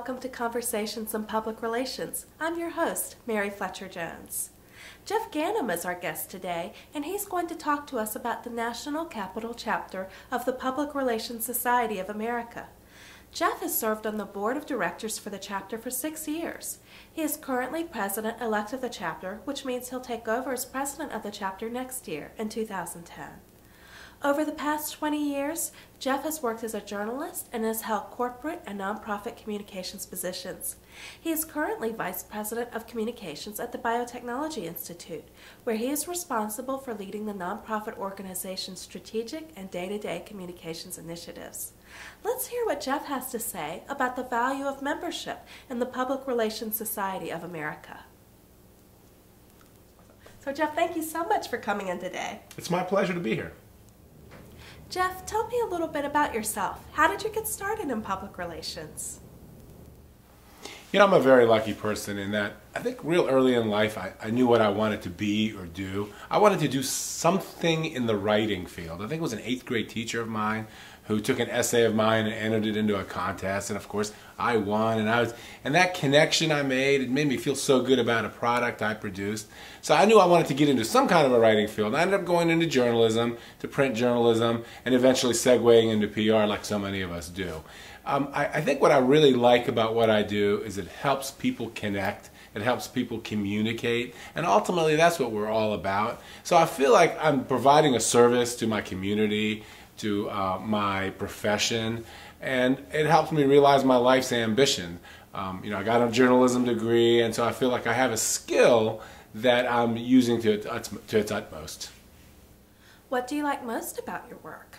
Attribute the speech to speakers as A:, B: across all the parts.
A: welcome to Conversations on Public Relations. I'm your host, Mary Fletcher Jones. Jeff Ghannam is our guest today, and he's going to talk to us about the National Capital Chapter of the Public Relations Society of America. Jeff has served on the board of directors for the chapter for 6 years. He is currently president-elect of the chapter, which means he'll take over as president of the chapter next year, in 2010. Over the past 20 years, Jeff has worked as a journalist and has held corporate and nonprofit communications positions. He is currently Vice President of Communications at the Biotechnology Institute, where he is responsible for leading the nonprofit organization's strategic and day-to-day communications initiatives. Let's hear what Jeff has to say about the value of membership in the Public Relations Society of America. So Jeff, thank you so much for coming in today.
B: It's my pleasure to be here.
A: Jeff, tell me a little bit about yourself. How did you get started in public relations?
B: You know, I'm a very lucky person in that I think real early in life I knew what I wanted to be or do. I wanted to do something in the writing field. I think it was an 8th grade teacher of mine who took an essay of mine and entered it into a contest, and of course I won, and that connection I made, it made me feel so good about a product I produced. So I knew I wanted to get into some kind of a writing field. I ended up going into journalism, to print journalism, and eventually segueing into PR like so many of us do. I think what I really like about what I do is it helps people connect, it helps people communicate, and ultimately that's what we're all about. So I feel like I'm providing a service to my community, to my profession, and it helps me realize my life's ambition. You know, I got a journalism degree, and so I feel like I have a skill that I'm using to its utmost.
A: What do you like most about your work?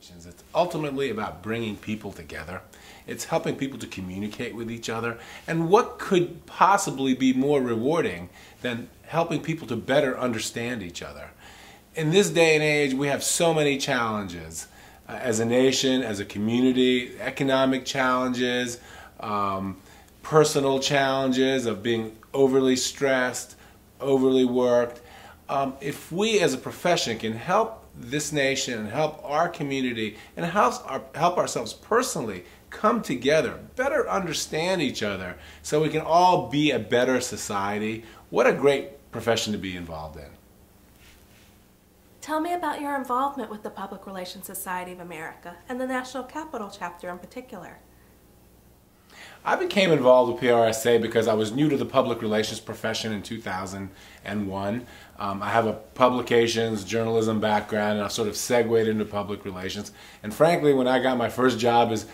B: It's ultimately about bringing people together. It's helping people to communicate with each other. And what could possibly be more rewarding than helping people to better understand each other? In this day and age, we have so many challenges as a nation, as a community, economic challenges, personal challenges of being overly stressed, overly worked. If we as a profession can help this nation and help our community and help ourselves personally come together, better understand each other so we can all be a better society, what a great profession to be involved in.
A: Tell me about your involvement with the Public Relations Society of America and the National Capital Chapter in particular.
B: I became involved with PRSA because I was new to the public relations profession in 2001. I have a publications, journalism background, and I sort of segued into public relations. And frankly, when I got my first job as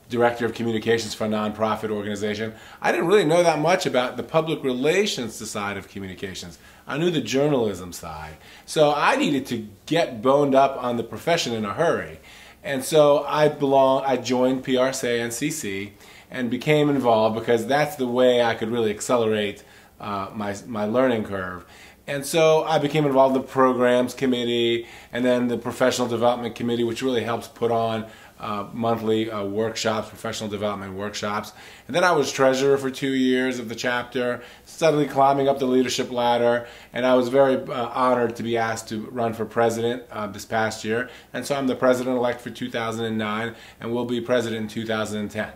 B: Director of Communications for a nonprofit organization, I didn't really know that much about the public relations side of communications. I knew the journalism side. So I needed to get boned up on the profession in a hurry. And so I joined PRSA-NCC and became involved because that's the way I could really accelerate my learning curve. And so I became involved in the programs committee and then the professional development committee, which really helps put on monthly workshops, professional development workshops. And then I was treasurer for 2 years of the chapter, steadily climbing up the leadership ladder, and I was very honored to be asked to run for president this past year. And so I'm the president-elect for 2009 and will be president in 2010.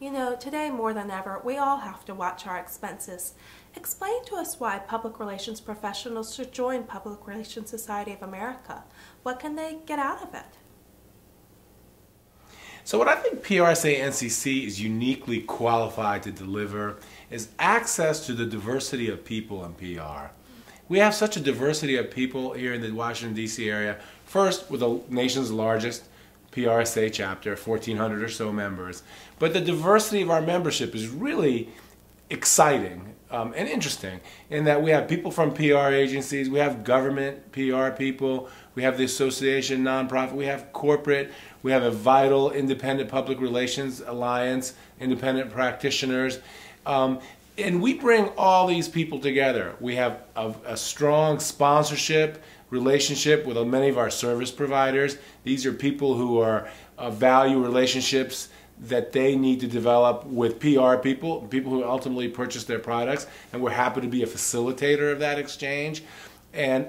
A: You know, today more than ever, we all have to watch our expenses. Explain to us why public relations professionals should join Public Relations Society of America. What can they get out of it?
B: So what I think PRSA-NCC is uniquely qualified to deliver is access to the diversity of people in PR. We have such a diversity of people here in the Washington, D.C. area. First, we're the nation's largest PRSA chapter, 1,400 or so members. But the diversity of our membership is really exciting and interesting in that we have people from PR agencies, we have government PR people, we have the association, nonprofit, we have corporate, we have a vital independent public relations alliance, independent practitioners. And we bring all these people together. We have a strong sponsorship relationship with many of our service providers. These are people who value relationships that they need to develop with PR people, people who ultimately purchase their products, and we're happy to be a facilitator of that exchange. And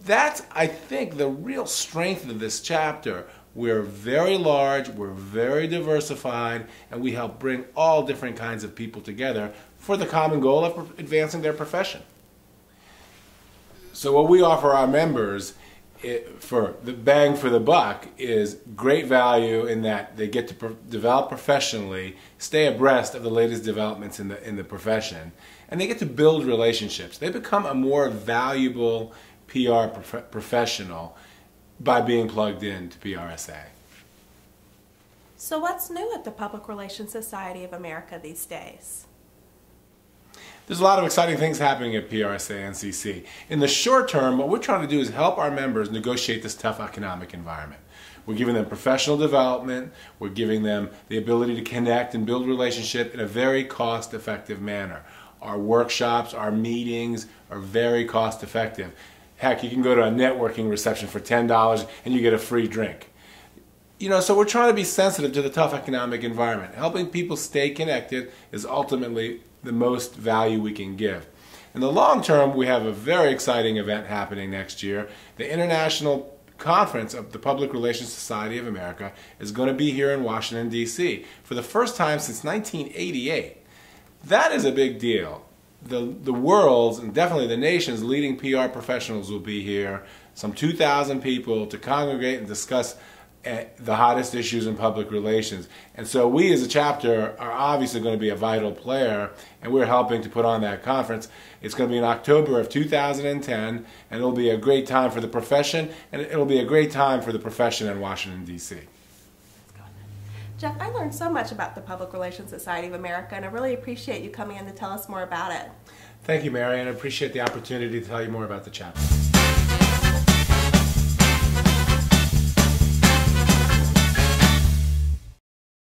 B: that's, I think, the real strength of this chapter. We're very large, we're very diversified, and we help bring all different kinds of people together for the common goal of advancing their profession. So what we offer our members for the bang for the buck is great value in that they get to develop professionally, stay abreast of the latest developments in the profession, and they get to build relationships. They become a more valuable PR professional by being plugged into PRSA.
A: So what's new at the Public Relations Society of America these days?
B: There's a lot of exciting things happening at PRSA-NCC. In the short term, what we're trying to do is help our members negotiate this tough economic environment. We're giving them professional development, we're giving them the ability to connect and build relationships in a very cost-effective manner. Our workshops, our meetings are very cost-effective. Heck, you can go to a networking reception for $10 and you get a free drink. So we're trying to be sensitive to the tough economic environment. Helping people stay connected is ultimately the most value we can give. In the long term, we have a very exciting event happening next year. The International Conference of the Public Relations Society of America is going to be here in Washington, D.C. for the first time since 1988. That is a big deal. The world's, and definitely the nation's, leading PR professionals will be here, some 2,000 people to congregate and discuss the hottest issues in public relations. And so we as a chapter are obviously going to be a vital player, and we're helping to put on that conference. It's going to be in October of 2010, and it'll be a great time for the profession, and it'll be a great time for the profession in Washington, D.C.
A: Jeff, I learned so much about the Public Relations Society of America, and I really appreciate you coming in to tell us more about it.
B: Thank you, Mary, and I appreciate the opportunity to tell you more about the chapter.